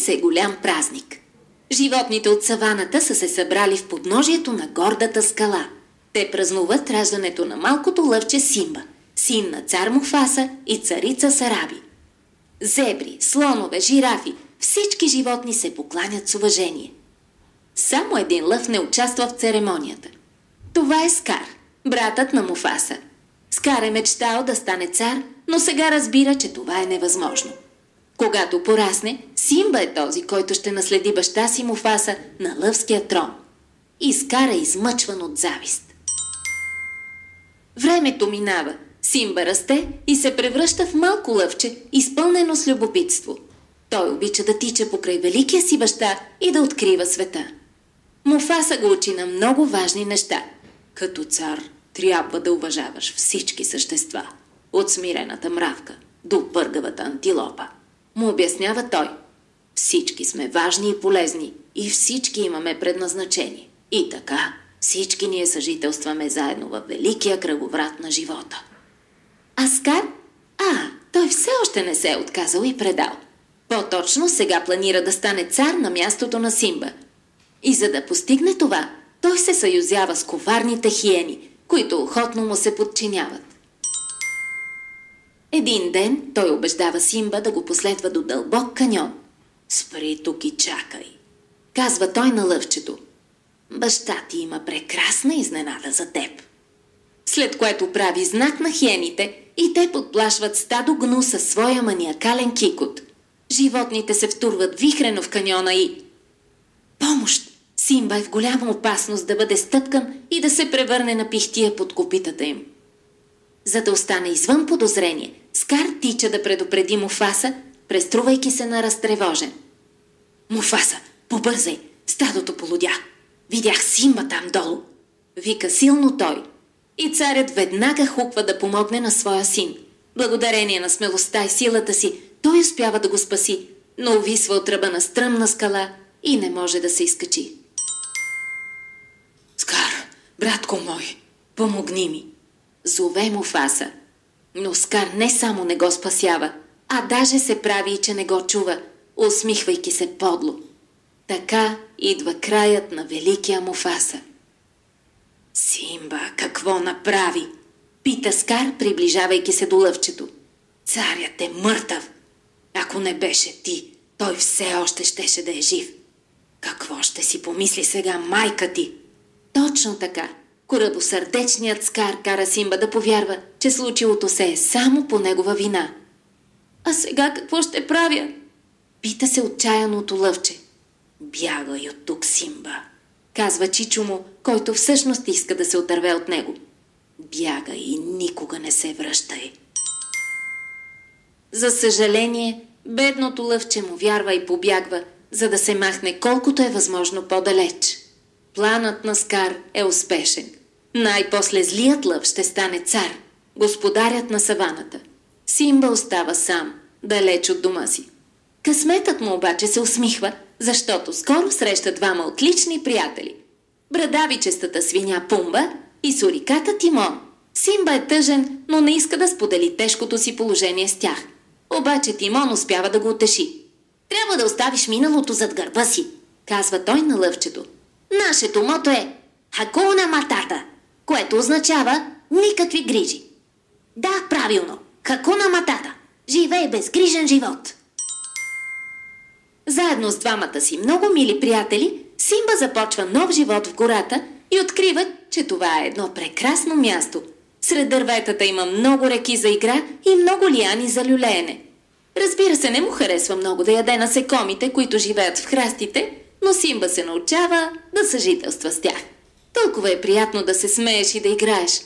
Днес е голям празник. Животните от саваната са се събрали в подножието на гордата скала. Те празнуват раждането на малкото лъвче Симба, син на цар Муфаса и царица Сараби. Зебри, слонове, жирафи, всички животни се покланят с уважение. Само един лъв не участва в церемонията. Това е Скар, братът на Муфаса. Скар е мечтал да стане цар, но сега разбира, че това е невъзможно. Когато порасне, Симба е този, който ще наследи баща си Муфаса на лъвския трон. И Скар е измъчван от завист. Времето минава. Симба расте и се превръща в малко лъвче, изпълнено с любопитство. Той обича да тича покрай великия си баща и да открива света. Муфаса го учи на много важни неща. Като цар трябва да уважаваш всички същества, от смирената мравка до пъргавата антилопа. Му обяснява той. Всички сме важни и полезни и всички имаме предназначение. И така всички ние съжителстваме заедно във великия кръговрат на живота. А Скар? Той все още не се е отказал и предал. По-точно сега планира да стане цар на мястото на Симба. И за да постигне това, той се съюзява с коварните хиени, които охотно му се подчиняват. Един ден той убеждава Симба да го последва до дълбок каньон. «Спри тук и чакай», казва той на лъвчето. «Баща ти има прекрасна изненада за теб». След което прави знак на хиените и те подплашват стадо гну със своя маниакален кикот. Животните се втурват вихрено в каньона и... Помощ! Симба е в голяма опасност да бъде стъпкан и да се превърне на пихтия под копитата им. За да остане извън подозрение, Скар тича да предупреди Муфаса, преструвайки се на разтревожен. «Муфаса, побързай! Стадото полудя! Видях Симба там долу!» вика силно той. И царят веднага хуква да помогне на своя син. Благодарение на смелостта и силата си, той успява да го спаси, но увисва от ръба на стръмна скала и не може да се изкачи. «Скар, братко мой, помогни ми!» зове Муфаса. Но Скар не само не го спасява, а даже се прави, че не го чува, усмихвайки се подло. Така идва краят на великия Муфаса. «Симба, какво направи?» пита Скар, приближавайки се до лъвчето. «Царят е мъртъв. Ако не беше ти, той все още щеше да е жив. Какво ще си помисли сега майка ти?» Точно така. Корабосърдечният Скар кара Симба да повярва, че случилото се е само по негова вина. «А сега какво ще правя?» пита се отчаяното лъвче. «Бягай от тук, Симба», казва чичо му, който всъщност иска да се отърве от него. «Бягай и никога не се връщай». За съжаление, бедното лъвче му вярва и побягва, за да се махне колкото е възможно по-далеч. Планът на Скар е успешен. Най-после злият лъв ще стане цар, господарят на саваната. Симба остава сам, далеч от дома си. Късметът му обаче се усмихва, защото скоро среща двама отлични приятели. Брадавичестата свиня Пумба и суриката Тимон. Симба е тъжен, но не иска да сподели тежкото си положение с тях. Обаче Тимон успява да го утеши. «Трябва да оставиш миналото зад гърба си», казва той на лъвчето. «Нашето мото е Хакуна Матата, което означава никакви грижи». «Да, правилно, Хакуна Матата. Живей безгрижен живот». Заедно с двамата си много мили приятели, Симба започва нов живот в гората и откриват, че това е едно прекрасно място. Сред дърветата има много реки за игра и много лияни за люлеене. Разбира се, не му харесва много да яде насекомите, които живеят в храстите, но Симба се научава да съжителства с тях. Толкова е приятно да се смееш и да играеш.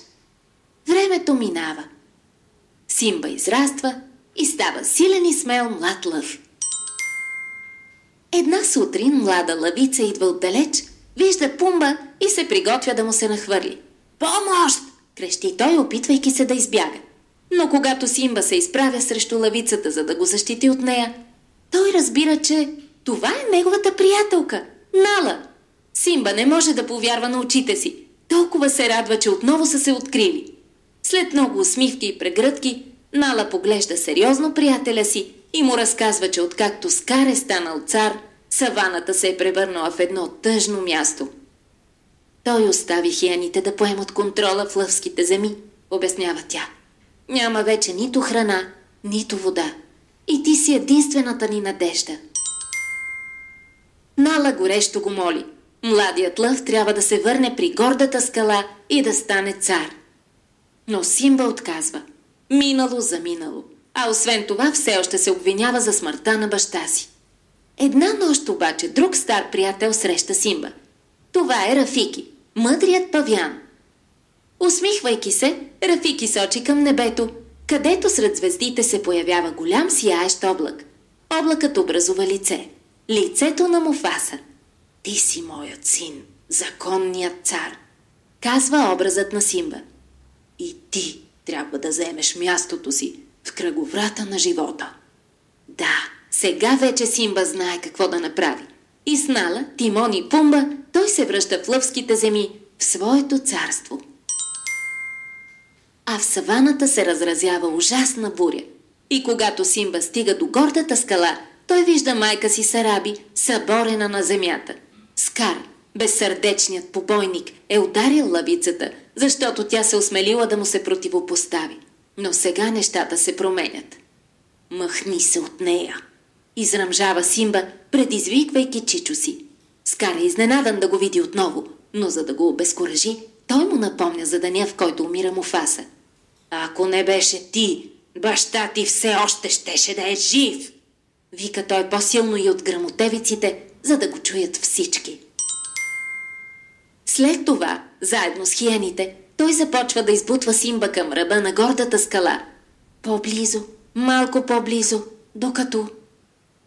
Времето минава. Симба израства и става силен и смел млад лъв. Една сутрин млада лъвица идва отдалеч, вижда Пумба и се приготвя да му се нахвърли. «Помощ!» крещи той, опитвайки се да избяга. Но когато Симба се изправя срещу лъвицата, за да го защити от нея, той разбира, че това е неговата приятелка, Нала. Симба не може да повярва на очите си. Толкова се радва, че отново са се открили. След много усмивки и прегръдки, Нала поглежда сериозно приятеля си и му разказва, че откакто Скар е станал цар, саваната се е превърнала в едно тъжно място. Той остави хиените да поемат контрола в лъвските земи, обяснява тя. Няма вече нито храна, нито вода. И ти си единствената ни надежда. Нала горещо го моли. Младият лъв трябва да се върне при гордата скала и да стане цар. Но Симба отказва. Минало за минало. А освен това все още се обвинява за смъртта на баща си. Една нощ обаче друг стар приятел среща Симба. Това е Рафики, мъдрият павиан. Усмихвайки се, Рафики сочи към небето, където сред звездите се появява голям сияещ облак. Облакът образува лице. Лицето на Муфаса. Ти си моят син, законният цар, казва образът на Симба. И ти трябва да заемеш мястото си в кръговрата на живота. Да, сега вече Симба знае какво да направи. И с Нала, Тимон и Пумба той се връща в лъвските земи, в своето царство. А в саваната се разразява ужасна буря. И когато Симба стига до гордата скала, той вижда майка си Сараби, съборена на земята. Скар, безсърдечният побойник, е ударил лъвицата, защото тя се осмелила да му се противопостави. Но сега нещата се променят. Махни се от нея, изръмжава Симба, предизвиквайки чичо си. Скар е изненадан да го види отново, но за да го обезкуражи, той му напомня за деня, в който умира Муфаса. Ако не беше ти, баща ти все още щеше да е жив! Вика той по-силно и от гръмотевиците, за да го чуят всички. След това, заедно с хиените, той започва да избутва Симба към ръба на гордата скала. По-близо, малко по-близо, докато...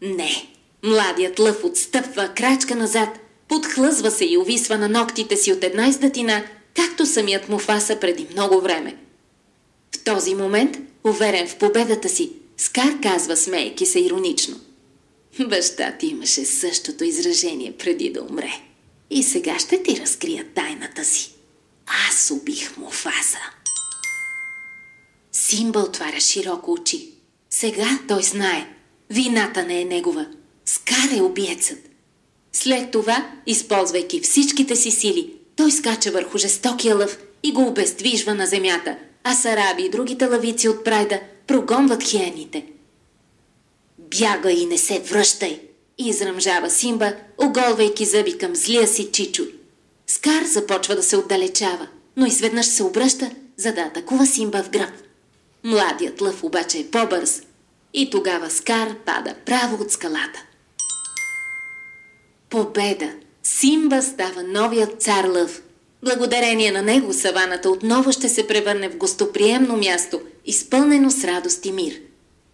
Не, младият лъв отстъпва крачка назад, подхлъзва се и увисва на ногтите си от една издатина, както самият Муфаса преди много време. В този момент, уверен в победата си, Скар казва, смейки се иронично. Баща ти имаше същото изражение преди да умре. И сега ще ти разкрия тайната си. Аз убих Муфаса. Симба отваря широко очи. Сега той знае. Вината не е негова. Скар е убиецът. След това, използвайки всичките си сили, той скача върху жестокия лъв и го обездвижва на земята, а Сараби и другите лъвици от прайда прогонват хиените. Бягай и не се връщай, изръмжава Симба, оголвайки зъби към злия си чичо. Скар започва да се отдалечава, но изведнъж се обръща, за да атакува Симба в гръб. Младият лъв обаче е по-бърз и тогава Скар пада право от скалата. Победа! Симба става новият цар лъв. Благодарение на него саваната отново ще се превърне в гостоприемно място, изпълнено с радост и мир.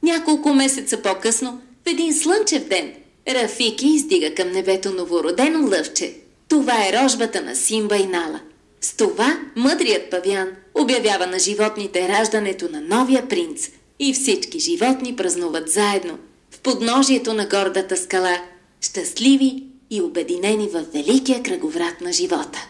Няколко месеца по-късно, в един слънчев ден, Рафики издига към небето новородено лъвче. Това е рожбата на Симба и Нала. С това мъдрият павиан обявява на животните раждането на новия принц и всички животни празнуват заедно в подножието на гордата скала, щастливи и обединени във великия кръговрат на живота.